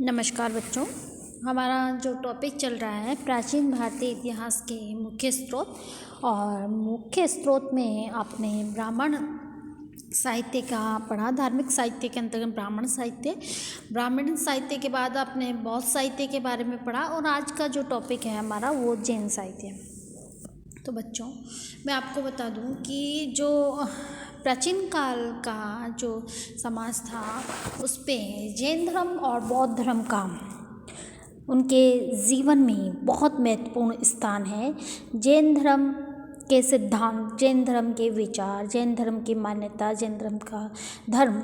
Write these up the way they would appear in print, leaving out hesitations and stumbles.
नमस्कार बच्चों। हमारा जो टॉपिक चल रहा है प्राचीन भारतीय इतिहास के मुख्य स्रोत। और मुख्य स्रोत में आपने ब्राह्मण साहित्य का पढ़ा। धार्मिक साहित्य के अंतर्गत ब्राह्मण साहित्य के बाद आपने बौद्ध साहित्य के बारे में पढ़ा। और आज का जो टॉपिक है हमारा वो जैन साहित्य। तो बच्चों मैं आपको बता दूं कि जो प्राचीन काल का जो समाज था उस पे जैन धर्म और बौद्ध धर्म का उनके जीवन में बहुत महत्वपूर्ण स्थान है। जैन धर्म के सिद्धांत, जैन धर्म के विचार, जैन धर्म की मान्यता, जैन धर्म का धर्म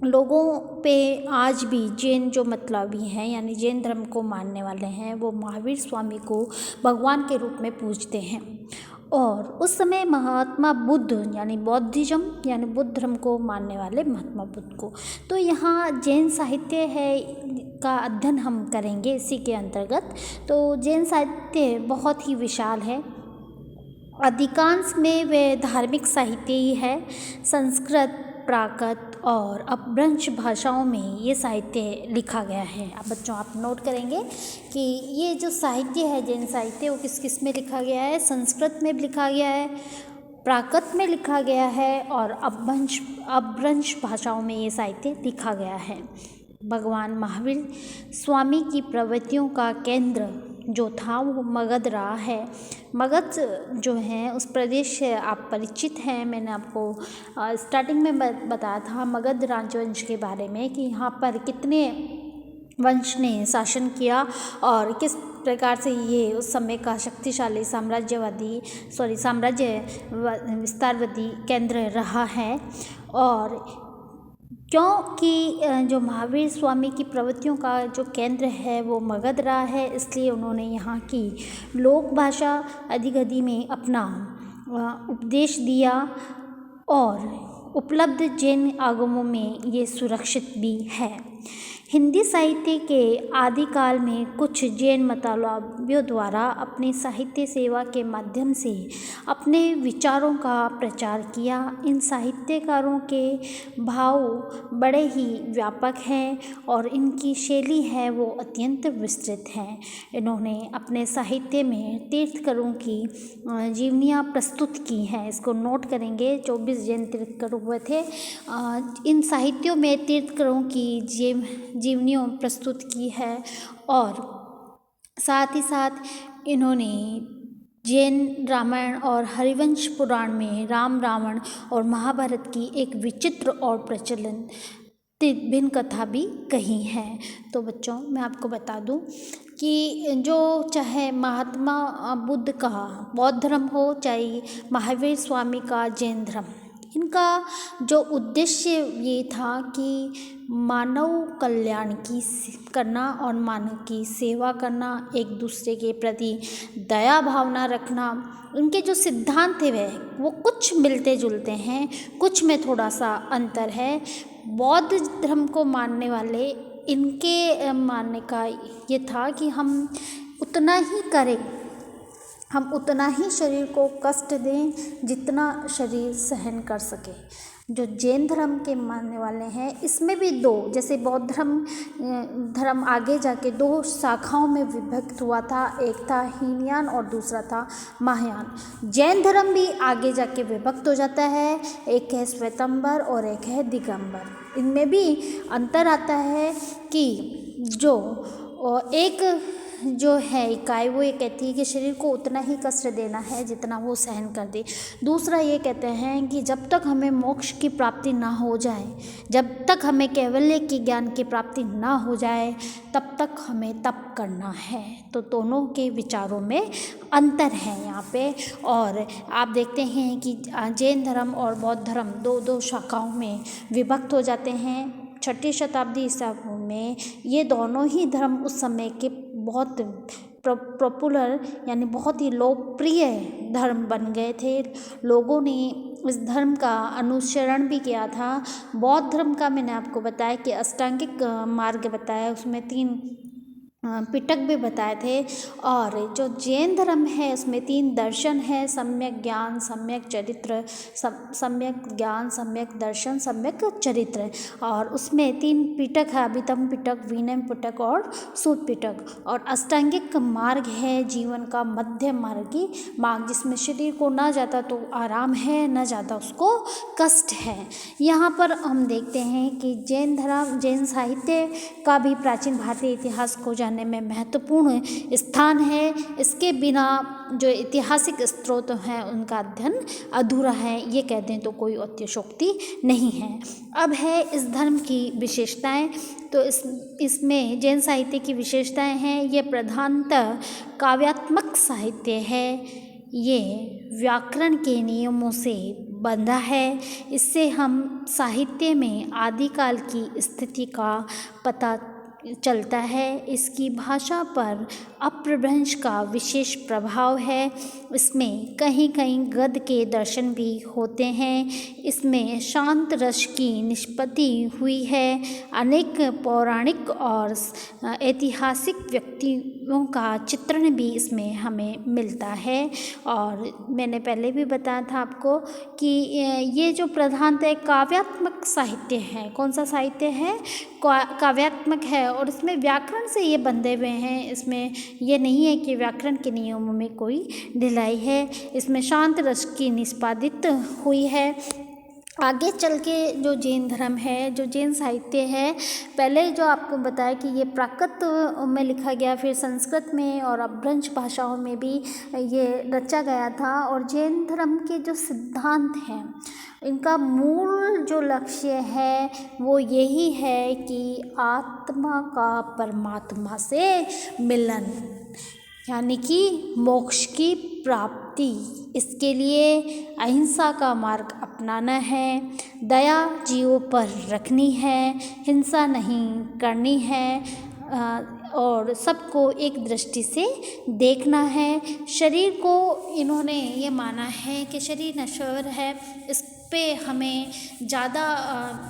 लोगों पे आज भी जैन जो मतलबी हैं यानी जैन धर्म को मानने वाले हैं वो महावीर स्वामी को भगवान के रूप में पूजते हैं। और उस समय महात्मा बुद्ध यानी बौद्धिज्म यानी बुद्ध धर्म को मानने वाले महात्मा बुद्ध को, तो यहाँ जैन साहित्य है का अध्ययन हम करेंगे इसी के अंतर्गत। तो जैन साहित्य बहुत ही विशाल है। अधिकांश में वे धार्मिक साहित्य ही है। संस्कृत, प्राकृत और अपभ्रंश भाषाओं में ये साहित्य लिखा गया है। अब बच्चों आप नोट करेंगे कि ये जो साहित्य है जैन साहित्य वो किस किस में लिखा गया है। संस्कृत में लिखा गया है, प्राकृत में लिखा गया है और अपभ्रंश भाषाओं में ये साहित्य लिखा गया है। भगवान महावीर स्वामी की प्रवृत्तियों का केंद्र जो था वो मगध रहा है। मगध जो है उस प्रदेश से आप परिचित हैं। मैंने आपको स्टार्टिंग में बताया था मगध राजवंश के बारे में कि यहाँ पर कितने वंश ने शासन किया और किस प्रकार से ये उस समय का शक्तिशाली साम्राज्य विस्तारवादी केंद्र रहा है। और क्योंकि जो महावीर स्वामी की प्रवृत्तियों का जो केंद्र है वो मगध रहा है, इसलिए उन्होंने यहाँ की लोक भाषा अधिगति में अपना उपदेश दिया। और उपलब्ध जैन आगमों में ये सुरक्षित भी है। हिंदी साहित्य के आदिकाल में कुछ जैन मतलबियों द्वारा अपनी साहित्य सेवा के माध्यम से अपने विचारों का प्रचार किया। इन साहित्यकारों के भाव बड़े ही व्यापक हैं और इनकी शैली है वो अत्यंत विस्तृत है। इन्होंने अपने साहित्य में तीर्थंकरों की जीवनियाँ प्रस्तुत की हैं। इसको नोट करेंगे। 24 जैन तीर्थंकर हुए थे। इन साहित्यों में तीर्थंकरों की जीवनियों प्रस्तुत की है और साथ ही साथ इन्होंने जैन रामायण और हरिवंश पुराण में राम, रावण और महाभारत की एक विचित्र और प्रचलित भिन्न कथा भी कही है। तो बच्चों मैं आपको बता दूं कि जो चाहे महात्मा बुद्ध का बौद्ध धर्म हो चाहे महावीर स्वामी का जैन धर्म, इनका जो उद्देश्य ये था कि मानव कल्याण की करना और मानव की सेवा करना, एक दूसरे के प्रति दया भावना रखना। उनके जो सिद्धांत थे वो कुछ मिलते जुलते हैं, कुछ में थोड़ा सा अंतर है। बौद्ध धर्म को मानने वाले इनके मानने का ये था कि हम उतना ही करें, हम उतना ही शरीर को कष्ट दें जितना शरीर सहन कर सके। जो जैन धर्म के मानने वाले हैं इसमें भी दो, जैसे बौद्ध धर्म आगे जाके दो शाखाओं में विभक्त हुआ था। एक था हीनयान और दूसरा था महायान। जैन धर्म भी आगे जाके विभक्त हो जाता है। एक है श्वेतांबर और एक है दिगंबर। इनमें भी अंतर आता है कि जो एक जो है इकाई वो ये कहती है कि शरीर को उतना ही कष्ट देना है जितना वो सहन कर दे। दूसरा ये कहते हैं कि जब तक हमें मोक्ष की प्राप्ति ना हो जाए, जब तक हमें कैवल्य की ज्ञान की प्राप्ति ना हो जाए तब तक हमें तप करना है। तो दोनों के विचारों में अंतर है यहाँ पे। और आप देखते हैं कि जैन धर्म और बौद्ध धर्म दो शाखाओं में विभक्त हो जाते हैं। 6ठी शताब्दी ईसा में ये दोनों ही धर्म उस समय के बहुत पॉपुलर यानी बहुत ही लोकप्रिय धर्म बन गए थे। लोगों ने इस धर्म का अनुसरण भी किया था। बौद्ध धर्म का मैंने आपको बताया कि अष्टांगिक मार्ग बताया, उसमें 3 पिटक भी बताए थे। और जो जैन धर्म है उसमें 3 दर्शन है, सम्यक ज्ञान, सम्यक चरित्र, सम्यक ज्ञान, सम्यक दर्शन, सम्यक चरित्र। और उसमें 3 पिटक है, अभितम पिटक, विनय पिटक और सूत पिटक। और अष्टांगिक मार्ग है जीवन का मध्य मार्ग, जिसमें शरीर को ना ज़्यादा तो आराम है, ना ज़्यादा उसको कष्ट है। यहाँ पर हम देखते हैं कि जैन धर्म, जैन साहित्य का भी प्राचीन भारतीय इतिहास को जानने में महत्वपूर्ण स्थान है। इसके बिना जो ऐतिहासिक स्रोत हैं उनका अध्ययन अधूरा है, ये कहते हैं तो कोई अतिशयोक्ति नहीं है। अब है इस धर्म की विशेषताएं। तो इसमें जैन साहित्य की विशेषताएं हैं, ये प्रधानतः काव्यात्मक साहित्य है, ये व्याकरण के नियमों से बंधा है। इससे हम साहित्य में आदिकाल की स्थिति का पता चलता है। इसकी भाषा पर अपभ्रंश का विशेष प्रभाव है। इसमें कहीं कहीं गद्य के दर्शन भी होते हैं। इसमें शांत रस की निष्पत्ति हुई है। अनेक पौराणिक और ऐतिहासिक व्यक्तियों का चित्रण भी इसमें हमें मिलता है। और मैंने पहले भी बताया था आपको कि ये जो प्रधानतः काव्यात्मक साहित्य है, कौन सा साहित्य है, काव्यात्मक है। और इसमें व्याकरण से ये बंधे हुए हैं, इसमें ये नहीं है कि व्याकरण के नियमों में कोई ढिलाई है। इसमें शांत रस की निष्पादित हुई है। आगे चल के जो जैन धर्म है, जो जैन साहित्य है, पहले जो आपको बताया कि ये प्राकृत में लिखा गया, फिर संस्कृत में और अपभ्रंश भाषाओं में भी ये रचा गया था। और जैन धर्म के जो सिद्धांत हैं, इनका मूल जो लक्ष्य है वो यही है कि आत्मा का परमात्मा से मिलन, यानी कि मोक्ष की प्राप्ति। इसके लिए अहिंसा का मार्ग अपनाना है, दया जीवों पर रखनी है, हिंसा नहीं करनी है, और सबको एक दृष्टि से देखना है। शरीर को इन्होंने ये माना है कि शरीर नश्वर है, इस पे हमें ज़्यादा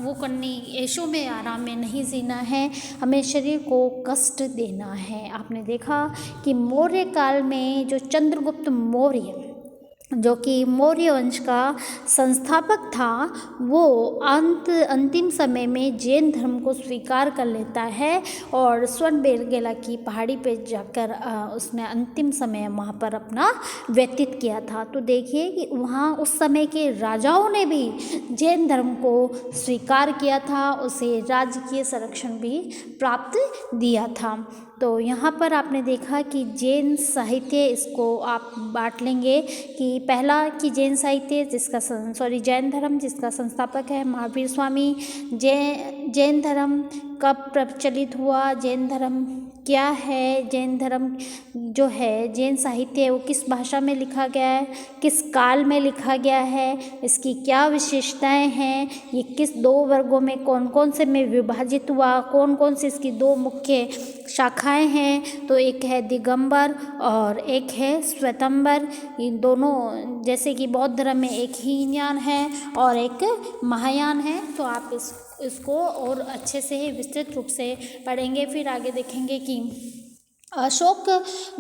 वो करनी, ऐशों में आराम में नहीं जीना है, हमें शरीर को कष्ट देना है। आपने देखा कि मौर्य काल में जो चंद्रगुप्त मौर्य, जो कि मौर्य वंश का संस्थापक था, वो अंतिम समय में जैन धर्म को स्वीकार कर लेता है और स्वर्णबेरगेला की पहाड़ी पे जाकर उसने अंतिम समय वहाँ पर अपना व्यतीत किया था। तो देखिए कि वहाँ उस समय के राजाओं ने भी जैन धर्म को स्वीकार किया था, उसे राजकीय संरक्षण भी प्राप्त दिया था। तो यहाँ पर आपने देखा कि जैन साहित्य, इसको आप बांट लेंगे कि पहला कि जैन साहित्य जैन धर्म जिसका संस्थापक है महावीर स्वामी। जैन धर्म कब प्रचलित हुआ, जैन धर्म क्या है, जैन धर्म जो है, जैन साहित्य वो किस भाषा में लिखा गया है, किस काल में लिखा गया है, इसकी क्या विशेषताएं हैं, ये किस 2 वर्गों में कौन कौन से में विभाजित हुआ, कौन कौन से इसकी 2 मुख्य शाखाएं हैं। तो एक है दिगंबर और एक है श्वेतांबर। इन दोनों, जैसे कि बौद्ध धर्म में एक हीनयान है और एक महायान है। तो आप इसको और अच्छे से विस्तृत रूप से पढ़ेंगे। फिर आगे देखेंगे कि अशोक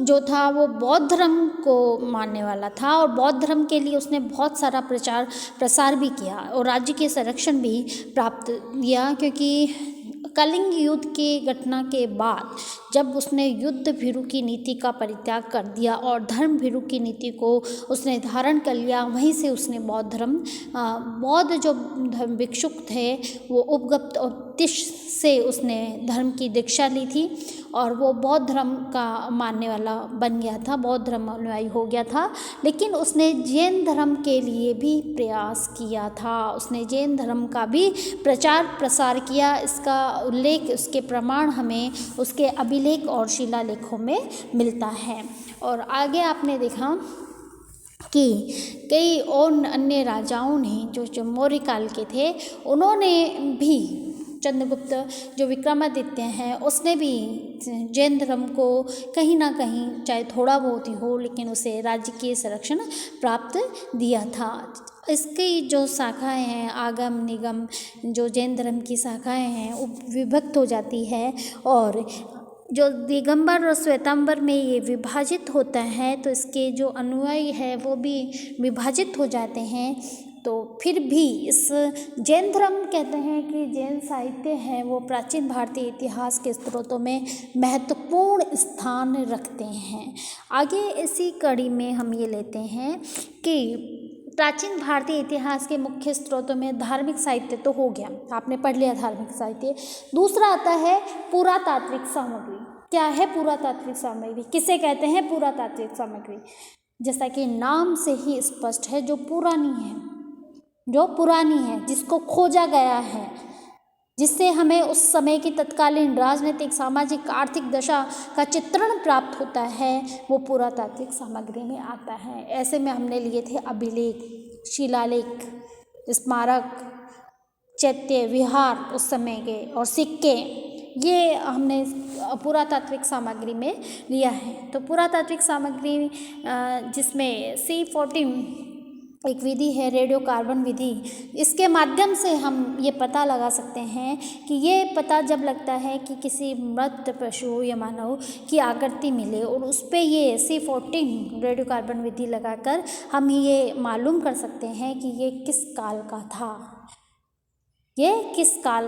जो था वो बौद्ध धर्म को मानने वाला था और बौद्ध धर्म के लिए उसने बहुत सारा प्रचार प्रसार भी किया और राज्य के संरक्षण भी प्राप्त किया। क्योंकि कलिंग युद्ध की घटना के बाद जब उसने युद्ध भीरु की नीति का परित्याग कर दिया और धर्म भीरु की नीति को उसने धारण कर लिया, वहीं से उसने बौद्ध जो धर्म भिक्षुक थे वो उपगुप्त और तिश से उसने धर्म की दीक्षा ली थी और वो बौद्ध धर्म का मानने वाला बन गया था, बौद्ध धर्म अनुयायी हो गया था। लेकिन उसने जैन धर्म के लिए भी प्रयास किया था, उसने जैन धर्म का भी प्रचार प्रसार किया। इसका उल्लेख, उसके प्रमाण हमें उसके अभिलेख और शिलालेखों में मिलता है। और आगे आपने देखा कि कई और अन्य राजाओं ने जो मौर्य काल के थे, उन्होंने भी, चंद्रगुप्त जो विक्रमादित्य हैं, उसने भी जैन धर्म को कहीं ना कहीं, चाहे थोड़ा बहुत ही हो, लेकिन उसे राजकीय संरक्षण प्राप्त दिया था। इसकी जो शाखाएं हैं, आगम निगम, जो जैन धर्म की शाखाएं हैं, वो विभक्त हो जाती है और जो दिगंबर और श्वेतांबर में ये विभाजित होता है, तो इसके जो अनुयायी है वो भी विभाजित हो जाते हैं। तो फिर भी इस जैन धर्म कहते हैं कि जैन साहित्य है वो प्राचीन भारतीय इतिहास के स्रोतों में महत्वपूर्ण स्थान रखते हैं। आगे इसी कड़ी में हम ये लेते हैं कि प्राचीन भारतीय इतिहास के मुख्य स्रोतों में धार्मिक साहित्य तो हो गया, आपने पढ़ लिया धार्मिक साहित्य। दूसरा आता है पुरातात्विक सामग्री। क्या है पुरातात्विक सामग्री? किसे कहते हैं पुरातात्विक सामग्री? जैसा कि नाम से ही स्पष्ट है, जो पुरानी है, जिसको खोजा गया है, जिससे हमें उस समय की तत्कालीन राजनीतिक, सामाजिक, आर्थिक दशा का चित्रण प्राप्त होता है, वो पुरातात्विक सामग्री में आता है। ऐसे में हमने लिए थे अभिलेख, शिलालेख, स्मारक, चैत्य, विहार उस समय के, और सिक्के, ये हमने पुरातात्विक सामग्री में लिया है। तो पुरातात्विक सामग्री जिसमें C14 एक विधि है, रेडियो कार्बन विधि, इसके माध्यम से हम ये पता लगा सकते हैं कि ये पता जब लगता है कि किसी मृत पशु या मानव की आकृति मिले और उस पर ये C14 रेडियो कार्बन विधि लगाकर हम ये मालूम कर सकते हैं कि ये किस काल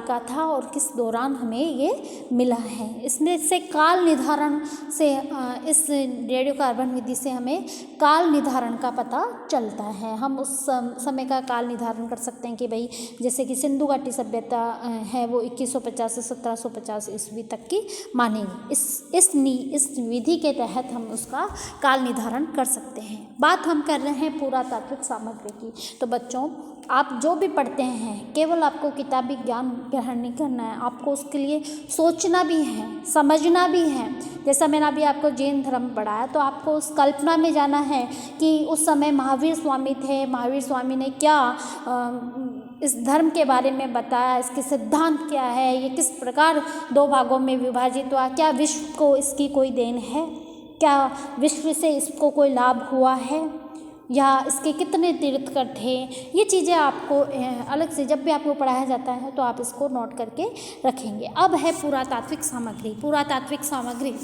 का था, और किस दौरान हमें ये मिला है। इसमें से काल निर्धारण से इस रेडियो कार्बन विधि से हमें काल निर्धारण का पता चलता है। हम उस समय का काल निर्धारण कर सकते हैं कि भाई जैसे कि सिंधु घाटी सभ्यता है वो 2150 से 1750 ईस्वी तक की मानेंगे। इस विधि के तहत हम उसका काल निर्धारण कर सकते हैं। बात हम कर रहे हैं पुरातात्विक सामग्री की। तो बच्चों, आप जो भी पढ़ते हैं केवल आपको किताबी ज्ञान ग्रहण नहीं करना है, आपको उसके लिए सोचना भी है, समझना भी है। जैसा मैंने अभी आपको जैन धर्म पढ़ाया, तो आपको उस कल्पना में जाना है कि उस समय महावीर स्वामी थे, महावीर स्वामी ने क्या इस धर्म के बारे में बताया, इसके सिद्धांत क्या है, ये किस प्रकार दो भागों में विभाजित हुआ, क्या विश्व को इसकी कोई देन है, क्या विश्व से इसको कोई लाभ हुआ है, या इसके कितने तीर्थकर थे। ये चीज़ें आपको अलग से जब भी आपको पढ़ाया जाता है तो आप इसको नोट करके रखेंगे। अब है पुरातात्विक सामग्री। पुरातात्विक सामग्री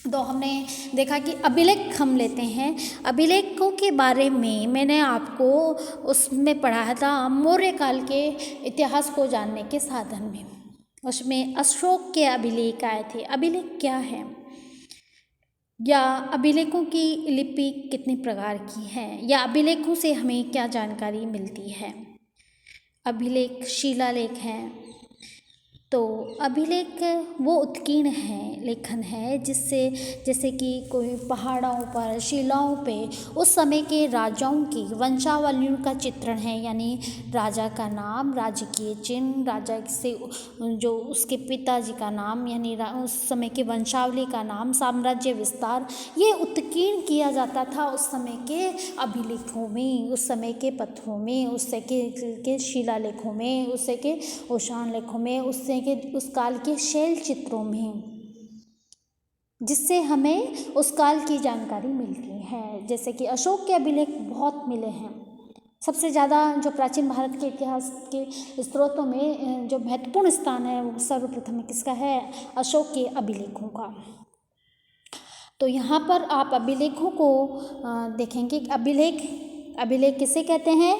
तो हमने देखा कि अभिलेख हम लेते हैं। अभिलेखों के बारे में मैंने आपको उसमें पढ़ाया था मौर्य काल के इतिहास को जानने के साधन में। उसमें अशोक के अभिलेख आए थे। अभिलेख क्या है, या अभिलेखों की लिपि कितनी प्रकार की है, या अभिलेखों से हमें क्या जानकारी मिलती है। अभिलेख शिलालेख हैं। तो अभिलेख वो उत्कीर्ण है, लेखन है जिससे जैसे कि कोई पहाड़ों पर, शिलाओं पे उस समय के राजाओं की वंशावलियों का चित्रण है, यानी राजा का नाम, राजकीय चिन्ह, राजा से जो उसके पिताजी का नाम, यानी उस समय के वंशावली का नाम, साम्राज्य विस्तार, ये उत्कीर्ण किया जाता था उस समय के अभिलेखों में, उस समय के पत्रों में, उस समय के शिलालेखों में, उस समय के ओशान लेखों में, उस काल के शैल चित्रों में, जिससे हमें उस काल की जानकारी मिलती है। जैसे कि अशोक के अभिलेख बहुत मिले हैं। सबसे ज़्यादा जो प्राचीन भारत के इतिहास के स्रोतों में जो महत्वपूर्ण स्थान है वो सर्वप्रथम किसका है? अशोक के अभिलेखों का। तो यहाँ पर आप अभिलेखों को देखेंगे। अभिलेख किसे कहते हैं?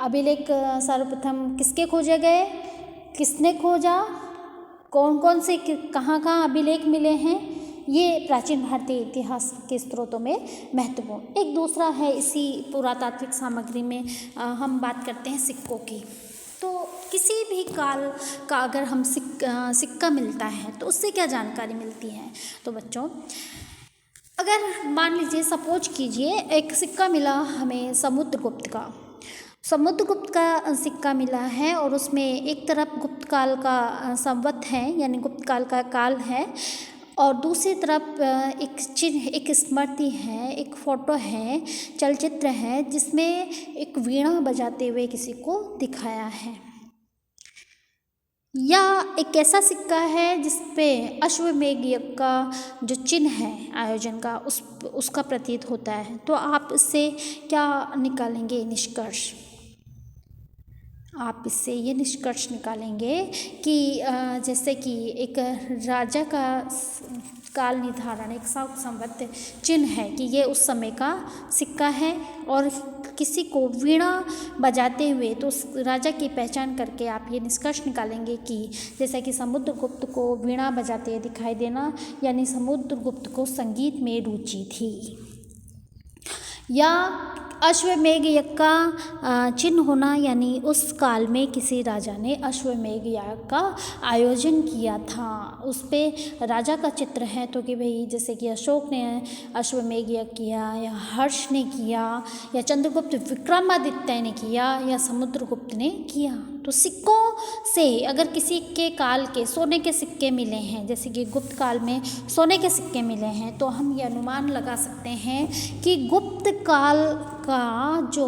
अभिलेख सर्वप्रथम किसके खोजे गए, किसने खोजा, कौन कौन से कहाँ अभिलेख मिले हैं, ये प्राचीन भारतीय इतिहास के स्रोतों में महत्वपूर्ण। एक दूसरा है इसी पुरातात्विक सामग्री में हम बात करते हैं सिक्कों की। तो किसी भी काल का अगर हम सिक्का मिलता है तो उससे क्या जानकारी मिलती है? तो बच्चों, अगर मान लीजिए सपोज कीजिए एक सिक्का मिला हमें समुद्रगुप्त का सिक्का मिला है, और उसमें एक तरफ गुप्त काल का संवत है, यानी गुप्त काल का काल है, और दूसरी तरफ एक चिन्ह, एक स्मृति है, एक फोटो है, चलचित्र है, जिसमें एक वीणा बजाते हुए किसी को दिखाया है। या एक ऐसा सिक्का है जिस पे अश्वमेघ यज्ञ का जो चिन्ह है आयोजन का उसका प्रतीत होता है। तो आप इससे क्या निकालेंगे निष्कर्ष? आप इससे ये निष्कर्ष निकालेंगे कि जैसे कि एक राजा का काल निर्धारण एक संवत चिन्ह है कि ये उस समय का सिक्का है, और किसी को वीणा बजाते हुए तो उस राजा की पहचान करके आप ये निष्कर्ष निकालेंगे कि जैसा कि समुद्रगुप्त को वीणा बजाते हुए दिखाई देना, यानी समुद्रगुप्त को संगीत में रुचि थी। या अश्वमेध यज्ञ का चिन्ह होना, यानी उस काल में किसी राजा ने अश्वमेध याग का आयोजन किया था, उस पे राजा का चित्र है, तो कि भाई जैसे कि अशोक ने अश्वमेध यज्ञ किया, या हर्ष ने किया, या चंद्रगुप्त विक्रमादित्य ने किया, या समुद्रगुप्त ने किया। तो सिक्कों से अगर किसी के काल के सोने के सिक्के मिले हैं, जैसे कि गुप्त काल में सोने के सिक्के मिले हैं, तो हम ये अनुमान लगा सकते हैं कि गुप्त काल का जो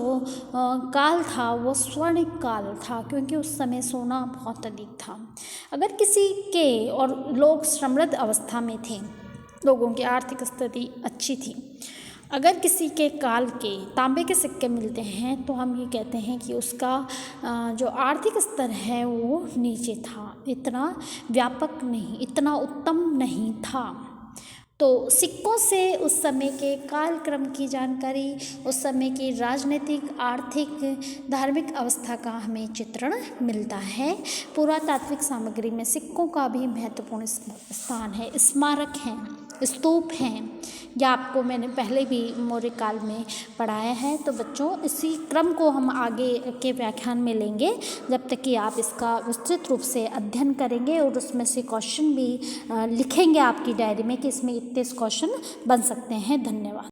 काल था वो स्वर्ण काल था, क्योंकि उस समय सोना बहुत अधिक था। अगर किसी के और लोग समृद्ध अवस्था में थे, लोगों की आर्थिक स्थिति अच्छी थी, अगर किसी के काल के तांबे के सिक्के मिलते हैं तो हम ये कहते हैं कि उसका जो आर्थिक स्तर है वो नीचे था, इतना व्यापक नहीं, इतना उत्तम नहीं था। तो सिक्कों से उस समय के कालक्रम की जानकारी, उस समय की राजनीतिक, आर्थिक, धार्मिक अवस्था का हमें चित्रण मिलता है। पुरातात्विक सामग्री में सिक्कों का भी महत्वपूर्ण स्थान है। स्मारक हैं, स्तूप हैं, या आपको मैंने पहले भी मौर्य काल में पढ़ाया है। तो बच्चों इसी क्रम को हम आगे के व्याख्यान में लेंगे, जब तक कि आप इसका विस्तृत रूप से अध्ययन करेंगे और उसमें से क्वेश्चन भी लिखेंगे आपकी डायरी में कि इसमें इतने क्वेश्चन बन सकते हैं। धन्यवाद।